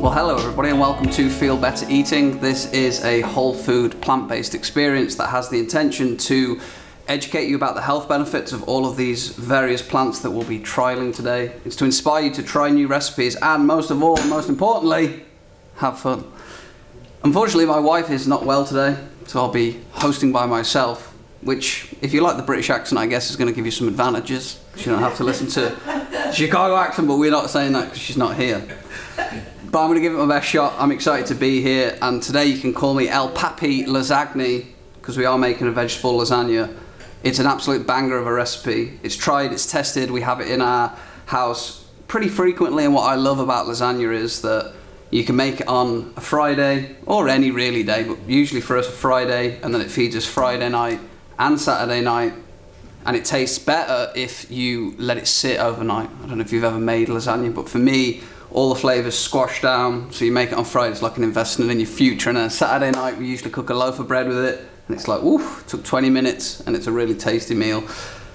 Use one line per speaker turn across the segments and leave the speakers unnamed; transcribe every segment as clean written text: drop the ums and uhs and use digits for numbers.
Well, hello everybody and welcome to Feel Better Eating. This is a whole food, plant-based experience that has the intention to educate you about the health benefits of all of these various plants that we'll be trialing today. It's to inspire you to try new recipes and most of all, most importantly, have fun. Unfortunately, my wife is not well today, so I'll be hosting by myself, which, if you like the British accent, I guess is going to give you some advantages. You don't have to listen to the Chicago accent, but we're not saying that because she's not here. But I'm going to give it my best shot. I'm excited to be here, and today you can call me El Papi Lasagne because we are making a vegetable lasagna. It's an absolute banger of a recipe. It's tried, it's tested, we have it in our house pretty frequently, and what I love about lasagna is that you can make it on a Friday, or any really day, but usually for us a Friday, and then it feeds us Friday night and Saturday night, and it tastes better if you let it sit overnight. I don't know if you've ever made lasagna, but for me, all the flavours squash down, so you make it on Friday, it's like an investment in your future, and then Saturday night we usually cook a loaf of bread with it, and it's like, oof, it took 20 minutes, and it's a really tasty meal.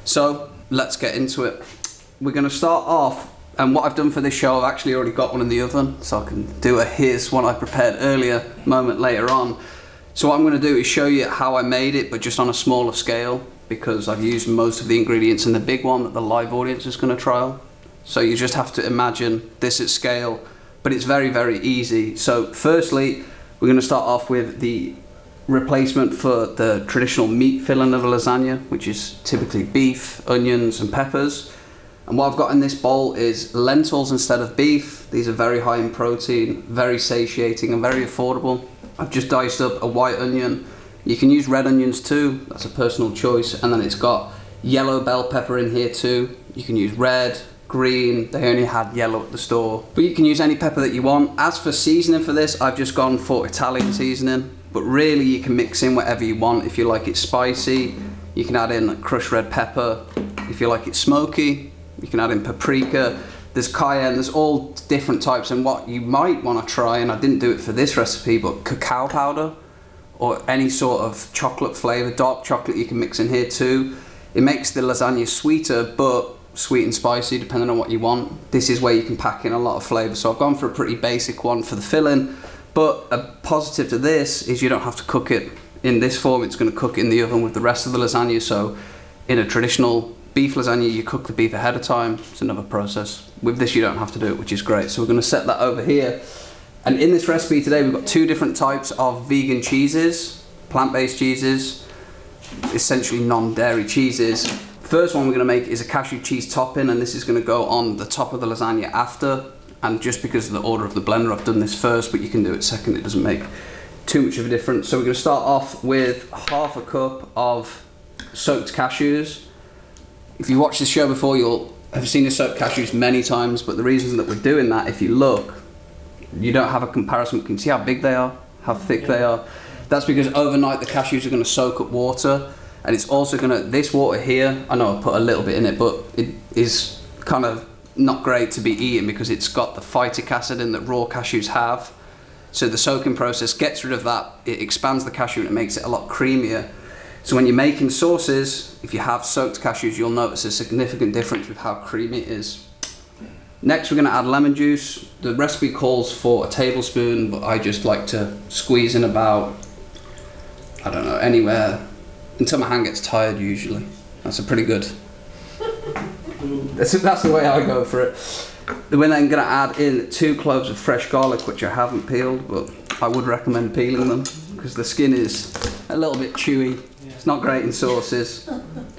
So, let's get into it. We're going to start off, and what I've done for this show, I've actually already got one in the oven, so I can do a here's one I prepared earlier, moment later on. So what I'm going to do is show you how I made it, but just on a smaller scale, because I've used most of the ingredients in the big one that the live audience is going to trial. So you just have to imagine this at scale, but it's very, very easy. So firstly, we're going to start off with the replacement for the traditional meat filling of a lasagna, which is typically beef, onions and peppers. And what I've got in this bowl is lentils instead of beef. These are very high in protein, very satiating and very affordable. I've just diced up a white onion. You can use red onions too, that's a personal choice. And then it's got yellow bell pepper in here too. You can use red, green, they only had yellow at the store. But you can use any pepper that you want. As for seasoning for this, I've just gone for Italian seasoning. But really you can mix in whatever you want. If you like it spicy, you can add in crushed red pepper. If you like it smoky, you can add in paprika. There's cayenne, there's all different types. And what you might want to try, and I didn't do it for this recipe, but cacao powder or any sort of chocolate flavour, dark chocolate you can mix in here too. It makes the lasagna sweeter, but sweet and spicy depending on what you want. This is where you can pack in a lot of flavour. So I've gone for a pretty basic one for the filling, but a positive to this is you don't have to cook it in this form. It's going to cook in the oven with the rest of the lasagna. So in a traditional beef lasagna, you cook the beef ahead of time. It's another process. With this, you don't have to do it, which is great. So we're going to set that over here. And in this recipe today, we've got two different types of vegan cheeses, plant-based cheeses, essentially non-dairy cheeses. First one we're going to make is a cashew cheese topping, and this is going to go on the top of the lasagna after. And just because of the order of the blender, I've done this first, but you can do it second. It doesn't make too much of a difference. So we're going to start off with half a cup of soaked cashews. If you watched this show before, you'll have seen the soaked cashews many times, but the reason that we're doing that, if you look, you don't have a comparison. You can see how big they are, how thick they are. That's because overnight the cashews are going to soak up water. And it's also gonna, this water here, I know I put a little bit in it, but it is kind of not great to be eaten because it's got the phytic acid in that raw cashews have. So the soaking process gets rid of that, it expands the cashew and it makes it a lot creamier. So when you're making sauces, if you have soaked cashews, you'll notice a significant difference with how creamy it is. Next we're gonna add lemon juice. The recipe calls for a tablespoon, but I just like to squeeze in about, I don't know, anywhere until my hand gets tired usually. That's a pretty good, that's the way I go for it. We're then going to add in 2 cloves of fresh garlic, which I haven't peeled, but I would recommend peeling them because the skin is a little bit chewy. It's not great in sauces,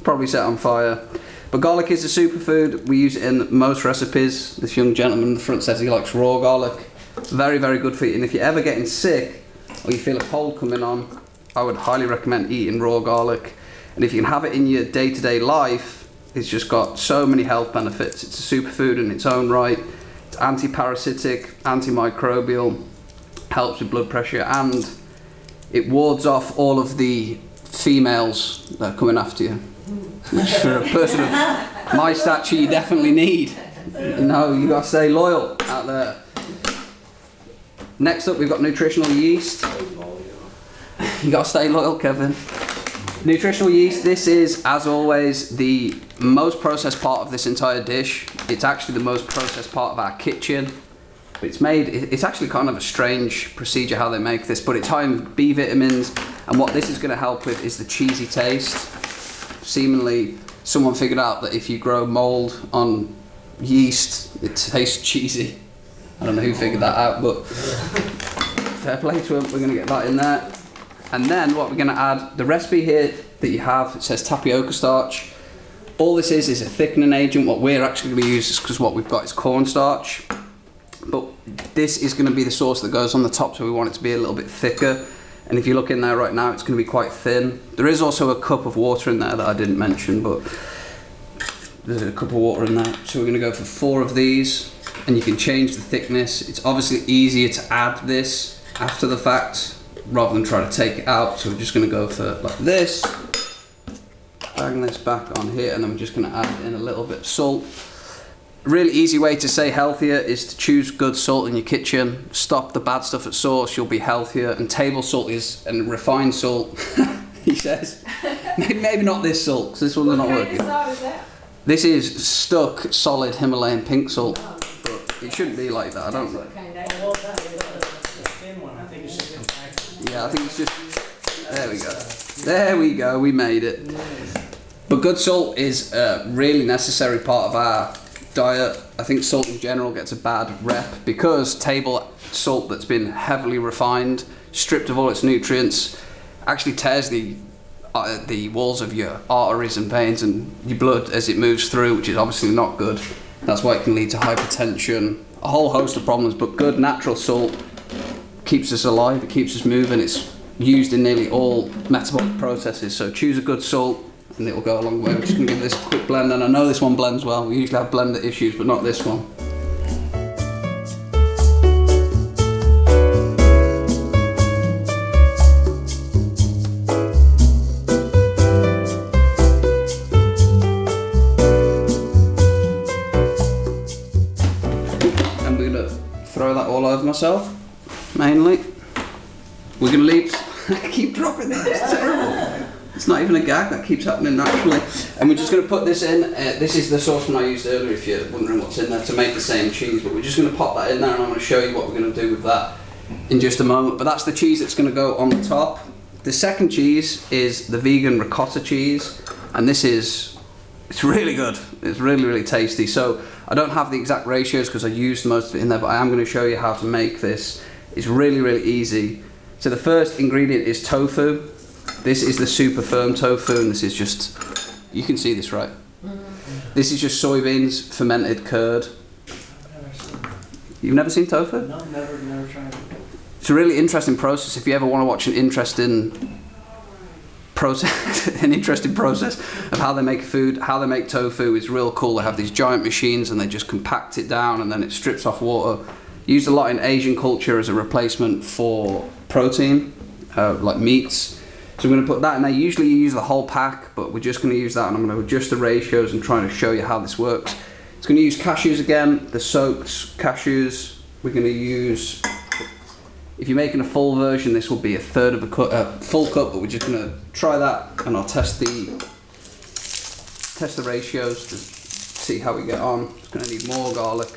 probably set on fire. But garlic is a superfood, we use it in most recipes. This young gentleman in the front says he likes raw garlic. Very, very good for you. And if you're ever getting sick or you feel a cold coming on, I would highly recommend eating raw garlic. And if you can have it in your day-to-day life, it's just got so many health benefits. It's a superfood in its own right. It's anti-parasitic, antimicrobial, helps with blood pressure, and it wards off all of the females that are coming after you. Which for a person of my stature you definitely need. You know, you gotta stay loyal out there. Next up we've got nutritional yeast. You gotta stay loyal, Kevin. Nutritional yeast, this is, as always, the most processed part of this entire dish. It's actually the most processed part of our kitchen. It's made, it's actually kind of a strange procedure how they make this, but it's high in B vitamins, and what this is going to help with is the cheesy taste. Seemingly, someone figured out that if you grow mold on yeast, it tastes cheesy. I don't know who figured that out, but fair play to them. We're going to get that in there. And then what we're going to add, the recipe here that you have, it says tapioca starch. All this is a thickening agent. What we're actually going to use is, because what we've got is cornstarch. But this is going to be the sauce that goes on the top, so we want it to be a little bit thicker. And if you look in there right now, it's going to be quite thin. There is also a cup of water in there that I didn't mention, but there's a cup of water in there. So we're going to go for 4 of these, and you can change the thickness. It's obviously easier to add this after the fact rather than try to take it out. So we're just going to go for like this, bang this back on here, and then we're just going to add in a little bit of salt. A really easy way to stay healthier is to choose good salt in your kitchen. Stop the bad stuff at source, you'll be healthier. And table salt is, and refined salt, he says. Maybe not this salt, because this one's not working.
What kind of salt is that?
This is stuck solid Himalayan pink salt, but it shouldn't be like that. I don't know. Yeah, I think it's just, there we go. There we go, we made it. But good salt is a really necessary part of our diet. I think salt in general gets a bad rep because table salt that's been heavily refined, stripped of all its nutrients, actually tears the walls of your arteries and veins and your blood as it moves through, which is obviously not good. That's why it can lead to hypertension, a whole host of problems. But good natural salt keeps us alive, it keeps us moving. It's used in nearly all metabolic processes, so choose a good salt and it will go a long way. I'm just going to give this a quick blend, and I know this one blends well. We usually have blender issues, but not this one. And we're going to throw that all over myself, mainly. We're going to leave... I keep dropping this, it's terrible. It's not even a gag, that keeps happening naturally. And we're just going to put this in. This is the saucepan I used earlier, if you're wondering what's in there, to make the same cheese. But we're just going to pop that in there, and I'm going to show you what we're going to do with that in just a moment. But that's the cheese that's going to go on the top. The second cheese is the vegan ricotta cheese, and it's really good. It's really, really tasty. So I don't have the exact ratios because I used most of it in there, but I am going to show you how to make this. It's really, really easy. So the first ingredient is tofu. This is the super firm tofu, and this is just, you can see this, right? This is just soybeans, fermented curd. You've never seen tofu?
No, never tried it.
It's a really interesting process. If you ever want to watch an interesting process, of how they make food, how they make tofu is real cool. They have these giant machines and they just compact it down and then it strips off water. Used a lot in Asian culture as a replacement for protein, like meats. So we're going to put that in there. Usually you use the whole pack, but we're just going to use that, and I'm going to adjust the ratios and try to show you how this works. It's going to use cashews again, the soaked cashews. We're going to use, if you're making a full version, this will be a third of a cup, full cup, but we're just going to try that, and I'll test the ratios to see how we get on. It's going to need more garlic.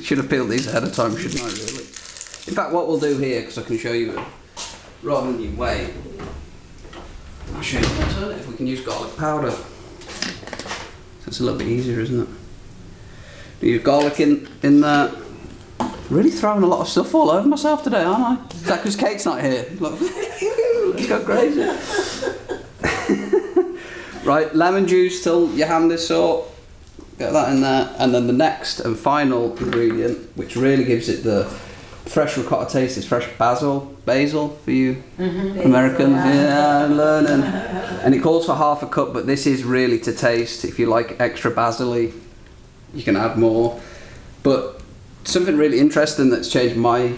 Should have peeled these ahead of time, shouldn't I, really? In fact, what we'll do here, because I can show you, rather than you wait, I'll show you an alternative. We can use garlic powder. So it's a little bit easier, isn't it? We use garlic in there. Really throwing a lot of stuff all over myself today, aren't I? Is that because Kate's not here? Like, let's go crazy. Right, lemon juice till your hand is sore. Get that in there. And then the next and final ingredient, which really gives it the fresh ricotta taste, is fresh basil for you Americans. Yeah, I'm learning. And it calls for half a cup, but this is really to taste. If you like extra basil-y, you can add more. But something really interesting that's changed my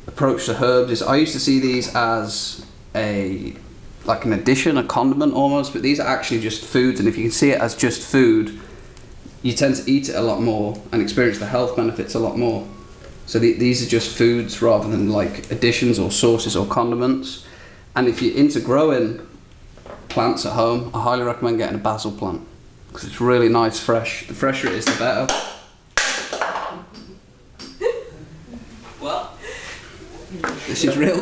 approach to herbs is I used to see these as like an addition, a condiment almost, but these are actually just foods, and if you can see it as just food, you tend to eat it a lot more and experience the health benefits a lot more. So these are just foods rather than like additions or sauces or condiments. And if you're into growing plants at home, I highly recommend getting a basil plant because it's really nice, fresh. The fresher it is, the better. is real.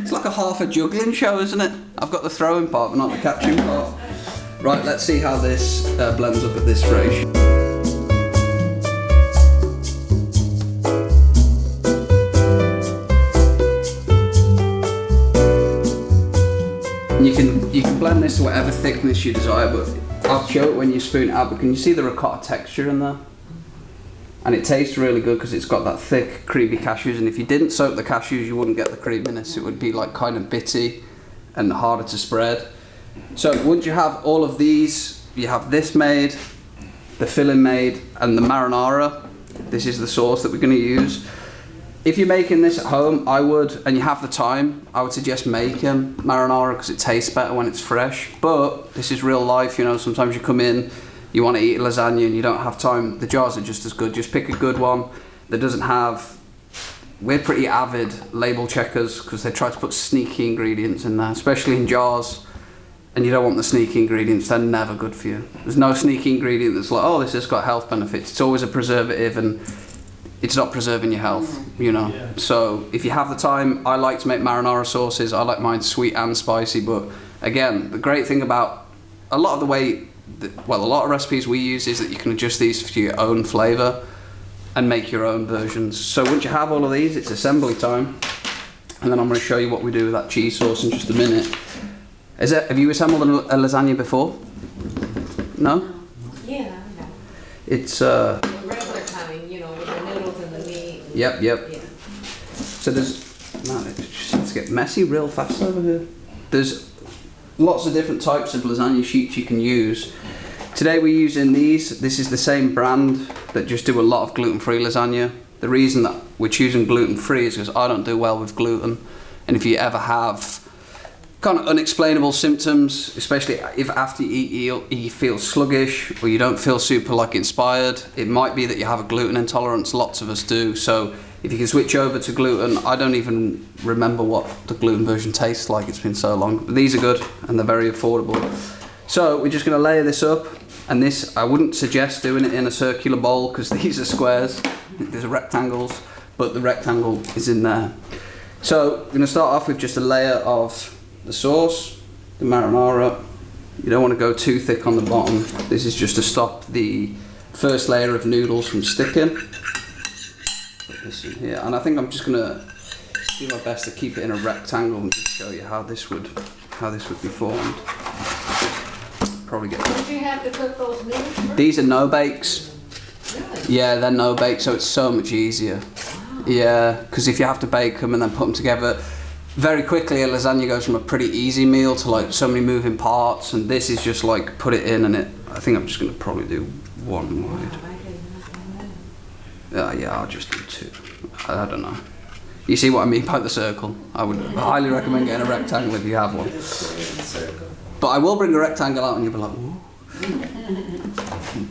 It's like a half a juggling show, isn't it? I've got the throwing part, but not the catching part. Right, let's see how this blends up at this ratio. You can blend this to whatever thickness you desire, but I'll show it when you spoon it out. But can you see the ricotta texture in there? And it tastes really good because it's got that thick, creamy cashews. And if you didn't soak the cashews, you wouldn't get the creaminess. It would be like kind of bitty and harder to spread. So once you have all of these, you have this made, the filling made, and the marinara. This is the sauce that we're going to use. If you're making this at home, and you have the time, I would suggest making marinara because it tastes better when it's fresh. But this is real life, you know, sometimes you come in, you want to eat lasagna and you don't have time. The jars are just as good. Just pick a good one that doesn't have... We're pretty avid label checkers because they try to put sneaky ingredients in there, especially in jars. And you don't want the sneaky ingredients, they're never good for you. There's no sneaky ingredient that's like, oh, this has got health benefits. It's always a preservative and it's not preserving your health, you know. Yeah. So if you have the time, I like to make marinara sauces. I like mine sweet and spicy, but again, the great thing about a lot of the way, a lot of recipes we use is that you can adjust these for your own flavour and make your own versions. So once you have all of these, it's assembly time. And then I'm going to show you what we do with that cheese sauce in just a minute. Have you assembled a lasagna before? No? Yeah, no. It's
the regular kind, you know, with the noodles and the meat.
Yep. Yeah. So let's get messy real fast over here. There's lots of different types of lasagna sheets you can use. Today we're using these. This is the same brand that just do a lot of gluten-free lasagna. The reason that we're choosing gluten-free is because I don't do well with gluten. And if you ever have kind of unexplainable symptoms, especially if after you eat you feel sluggish or you don't feel super like inspired, it might be that you have a gluten intolerance. Lots of us do. So if you can switch over to gluten, I don't even remember what the gluten version tastes like, it's been so long. But these are good and they're very affordable. So we're just going to layer this up, and this, I wouldn't suggest doing it in a circular bowl because these are squares, there's rectangles, but the rectangle is in there. So we're going to start off with just a layer of the sauce, the marinara. You don't want to go too thick on the bottom. This is just to stop the first layer of noodles from sticking. Put this in here, and I think I'm just going to do my best to keep it in a rectangle and just show you how this would be formed. Probably get.
Did you have to cook those noodles first?
These are no bakes.
Really?
Yeah, they're no bake, so it's so much easier. Wow. Yeah, because if you have to bake them and then put them together, very quickly a lasagna goes from a pretty easy meal to like so many moving parts, and this is just like put it in and it. I think I'm just going to probably do one wide. Yeah, I'll just do two. I don't know. You see what I mean by the circle? I would highly recommend getting a rectangle if you have one. But I will bring a rectangle out and you'll be like, whoa.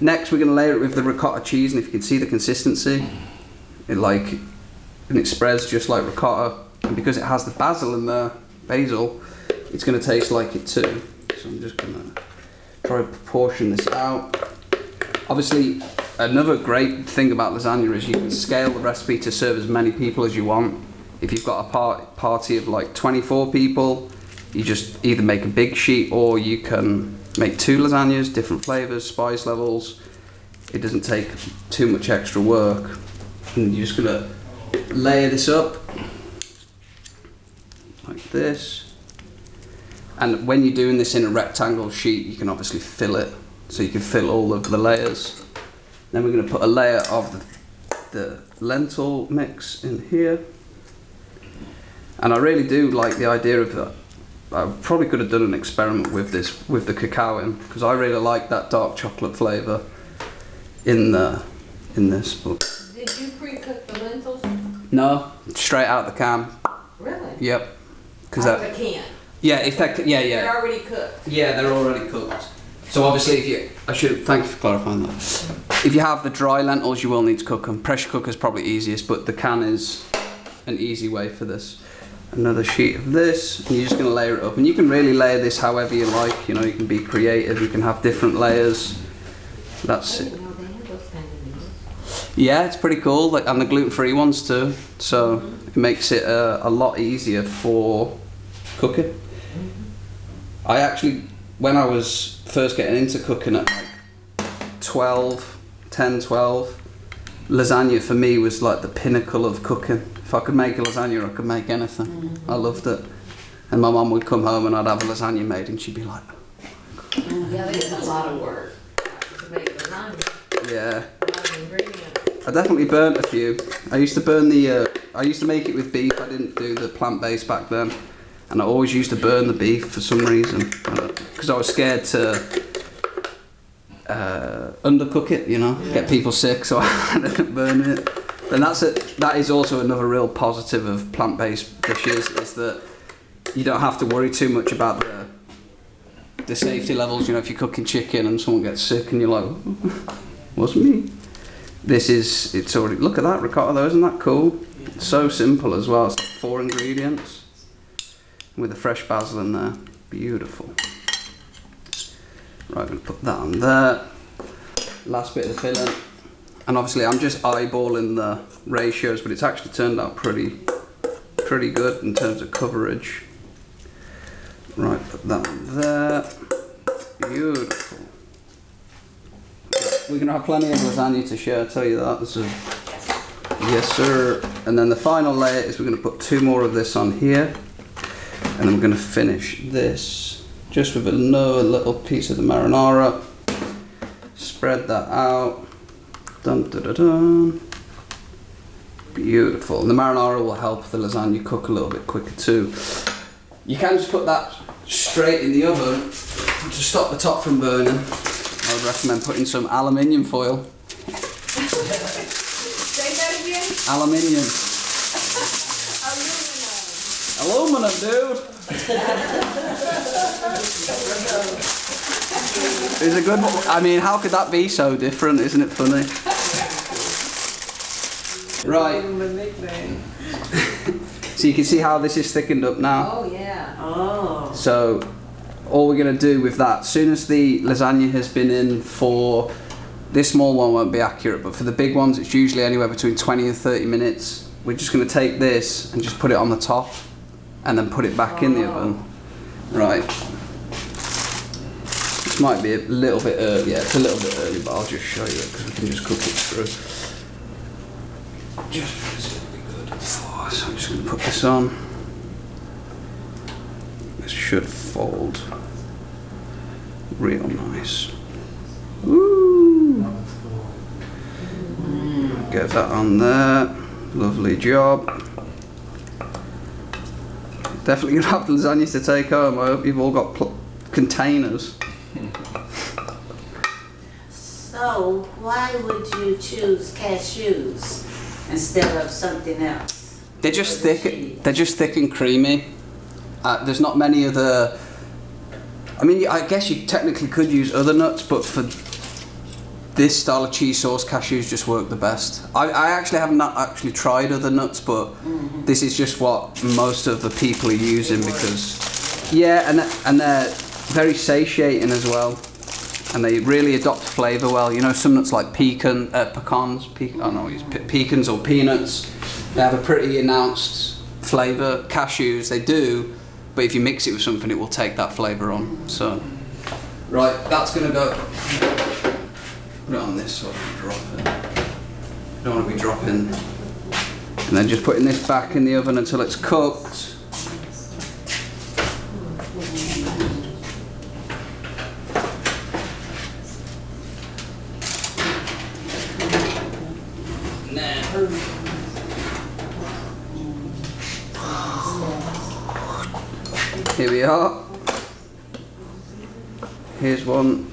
Next we're going to layer it with the ricotta cheese, and if you can see the consistency, it spreads just like ricotta, and because it has the basil in there, it's going to taste like it too. So I'm just going to try to proportion this out. Obviously, another great thing about lasagna is you can scale the recipe to serve as many people as you want. If you've got a party of like 24 people, you just either make a big sheet or you can make 2 lasagnas, different flavors, spice levels. It doesn't take too much extra work. And you're just gonna layer this up like this. And when you're doing this in a rectangle sheet, you can obviously fill it, so you can fill all of the layers. Then we're going to put a layer of the lentil mix in here. And I really do like the idea of that. I probably could have done an experiment with this, with the cacao in, because I really like that dark chocolate flavour in this. But
did you pre-cook the lentils?
No, straight out the can.
Really?
Yep.
Out of the can?
Yeah, yeah.
They're already cooked?
Yeah, they're already cooked. So obviously thank you for clarifying that. If you have the dry lentils, you will need to cook them. Pressure cooker is probably easiest, but the can is an easy way for this. Another sheet of this, and you're just going to layer it up. And you can really layer this however you like. You know, you can be creative. You can have different layers. That's it. Yeah, it's pretty cool, like, and the gluten-free ones too. So it makes it a lot easier for cooking. I actually, when I was first getting into cooking at like 10, 12, lasagna for me was like the pinnacle of cooking. If I could make a lasagna, I could make anything. I loved it. And my mum would come home and I'd have a lasagna made and she'd be like,
Yeah, it's a lot of work to make lasagna.
yeah.
A lot of ingredients.
I definitely burnt a few. I used to burn I used to make it with beef. I didn't do the plant-based back then. And I always used to burn the beef for some reason. Because I was scared to undercook it, you know, get people sick, so I didn't burn it. And that is also another real positive of plant-based dishes, is that you don't have to worry too much about the safety levels. You know, if you're cooking chicken and someone gets sick and you're like, wasn't me. It's already, look at that ricotta though, isn't that cool? It's so simple as well. It's like 4 ingredients with the fresh basil in there. Beautiful. Right, I'm going to put that on there. Last bit of the filling. And obviously I'm just eyeballing the ratios, but it's actually turned out pretty good in terms of coverage. Right, put that on there. Beautiful. We're going to have plenty of lasagna to share, I'll tell you that. So, yes sir. And then the final layer is we're going to put 2 more of this on here. And then we're going to finish this just with another little piece of the marinara. Spread that out. Dun, dun, dun, dun. Beautiful. And the marinara will help the lasagna cook a little bit quicker too. You can just put that straight in the oven to stop the top from burning. I would recommend putting some aluminium foil.
Say that again?
Aluminium. Aluminum, dude. It's a good one. I mean, how could that be so different? Isn't it funny? Right. So you can see how this is thickened up now.
Oh, yeah.
Oh.
So all we're going to do with that, as soon as the lasagna has been in for, this small one won't be accurate, but for the big ones it's usually anywhere between 20 and 30 minutes. We're just going to take this and just put it on the top and then put it back in the oven. Right. This might be a little bit early, yeah, it's a little bit early, but I'll just show you it because we can just cook it through. Just because it'll be good. So I'm just going to put this on. This should fold real nice. Woo! Get that on there. Lovely job. Definitely gonna have the lasagna to take home. I hope you've all got containers.
So, why would you choose cashews instead of something else?
They're just thick. They're just thick and creamy. There's not many other. I mean, I guess you technically could use other nuts, but for this style of cheese sauce, cashews just work the best. I actually have not actually tried other nuts, but this is just what most of the people are using because, yeah, and they're very satiating as well, and they really adopt flavour well. You know, some nuts like pecans or peanuts, they have a pretty announced flavour. Cashews, they do, but if you mix it with something, it will take that flavour on. So, right, that's gonna go. Put it on this so I can drop it. Don't want to be dropping. And then just putting this back in the oven until it's cooked. Now. Here we are. Here's one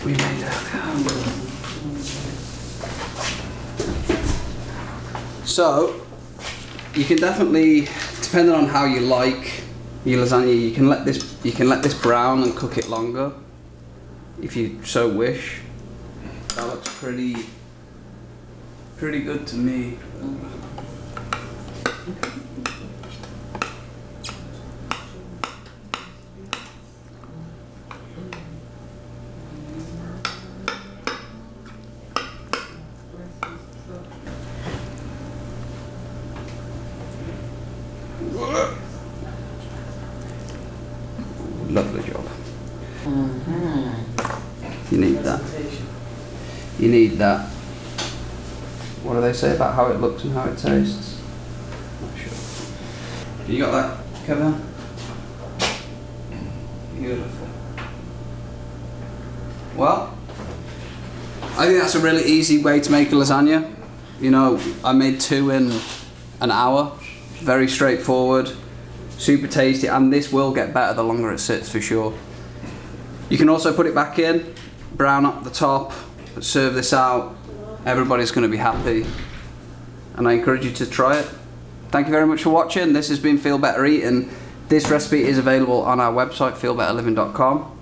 we made earlier. So you can definitely, depending on how you like your lasagna, you can let this brown and cook it longer if you so wish. That looks pretty good to me. Lovely job. You need that. You need that. What do they say about how it looks and how it tastes? Not sure. You got that, Kevin? Beautiful. Well, I think that's a really easy way to make a lasagna. You know, I made 2 in an hour. Very straightforward, super tasty, and this will get better the longer it sits for sure. You can also put it back in, brown up the top, serve this out. Everybody's going to be happy, and I encourage you to try it. Thank you very much for watching. This has been Feel Better Eating. This recipe is available on our website, feelbetterliving.com,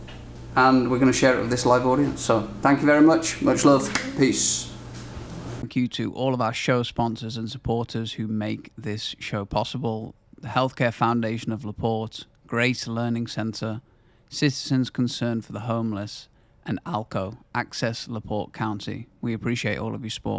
and we're going to share it with this live audience. So thank you very much. Much love. Peace. Thank you to all of our show sponsors and supporters who make this show possible. The Healthcare Foundation of LaPorte, Grace Learning Centre, Citizens Concern for the Homeless, and ALCO, Access LaPorte County. We appreciate all of your support.